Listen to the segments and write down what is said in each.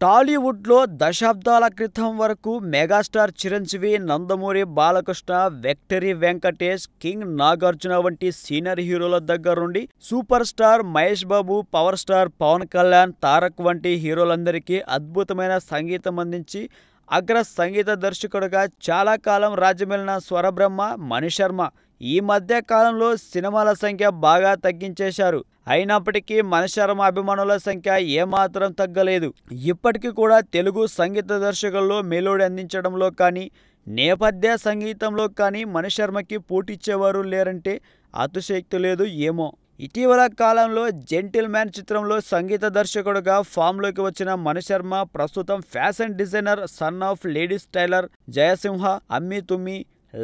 టాలీవుడ్లో దశాబ్దాల క్రితం వరకు megastar Chiranjeevi, Nandamuri Balakrishna, victory Venkatesh, king Nagarjuna వంటి సీనియర్ హీరోల దగ్గరుండి super star Mahesh Babu, power star Pawan Kalyan, Tarak వంటి హీరోలందరికీ అద్భుతమైన సంగీతం అందించి అగ్ర సంగీత దర్శకుడిగా చాలా కాలం రాజ్యమేలిన స్వరబ్రహ్మ మణిశర్మ ఈ మధ్య కాలంలో సినిమాల సంఖ్య బాగా తగ్గించేశారు. అయినప్పటికీ మణిశర్మ అభిమానుల సంఖ్య ఏమాత్రం తగ్గలేదు. ఇప్పటికీ కూడా తెలుగు సంగీత దర్శకుల్లో మెలోడీ అందించడంలో కానీ, నేపథ్య సంగీతంలో కానీ మణిశర్మకి పోటీచ్చేవారు లేరంటే అతిశయోక్తి లేదు ఏమో. ఇటీవల కాలంలో జెంటిల్ మ్యాన్ చిత్రంలో సంగీత దర్శకుడుగా ఫామ్లోకి వచ్చిన మణిశర్మ ప్రస్తుతం fashion designer, son of ladies tailor, Jayasimha, అమ్మి తుమ్మి,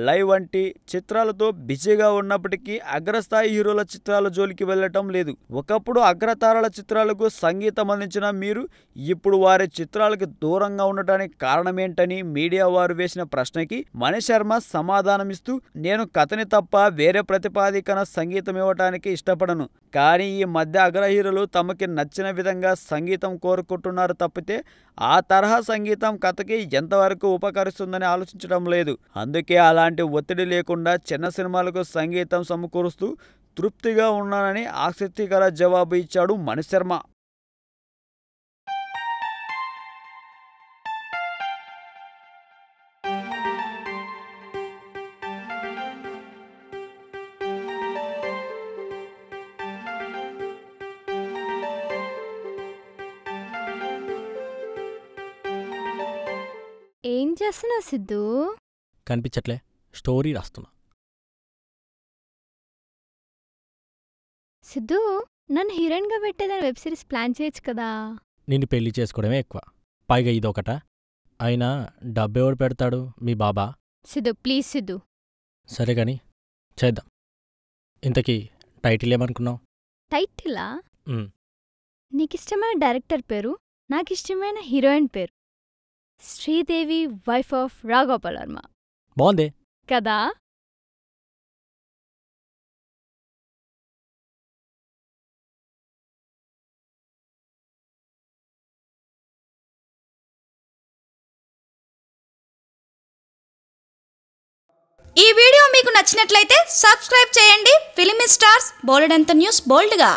లైవ్ వంటి చిత్రాలతో బిజీగా ఉన్నప్పటికీ అగ్రస్థాయి హీరోల చిత్రాల జోలికి వెళ్ళటం లేదు. ఒకప్పుడు అగ్రతారల చిత్రాలకు సంగీతం అందించిన మీరు ఇప్పుడు వారి చిత్రాలకు దూరంగా ఉండటానికి కారణమేంటని మీడియా వారు వేసిన ప్రశ్నకి మణిశర్మ సమాధానమిస్తూ, నేను కథని తప్ప వేరే ప్రతిపాదికన సంగీతం ఇవ్వటానికి ఇష్టపడను. కానీ ఈ మధ్య అగ్ర హీరోలు తమకి నచ్చిన విధంగా సంగీతం కోరుకుంటున్నారు తప్పితే ఆ తరహా సంగీతం కథకి ఎంతవరకు ఉపకరిస్తుందని ఆలోచించడం లేదు. అందుకే అలాంటి ఒత్తిడి లేకుండా చిన్న సినిమాలకు సంగీతం సమకూరుస్తూ తృప్తిగా ఉన్నానని ఆసక్తికర జవాబు ఇచ్చాడు మణిశర్మ. ఏం చేస్తున్నావు సిద్ధు? కనిపించట్లే, స్టోరీ రాస్తున్నా. సిద్ధు, నన్ను హీరోయిన్గా పెట్టేదని వెబ్ సిరీస్ ప్లాన్ చేయొచ్చు కదా. నిన్ను పెళ్లి చేసుకోవడమే ఎక్కువ, పైగా ఇదొకట. అయినా డబ్బెవడు పెడతాడు? మీ బాబా. సిద్ధు ప్లీజ్ సిద్ధు. సరే గాని చేద్దాం. ఇంతకీ టైటిల్ ఏమనుకున్నావు? టైటిలా? నీకిష్టమైన డైరెక్టర్ పేరు, నాకిష్టమైన హీరోయిన్ పేరు శ్రీదేవి, వైఫ్ ఆఫ్ రాఘోపాల్ వర్మ. బాగుంది కదా? ఈ వీడియో మీకు నచ్చినట్లయితే సబ్స్క్రైబ్ చేయండి. ఫిలిమి స్టార్స్ బోలెడంత న్యూస్ బోల్డ్గా.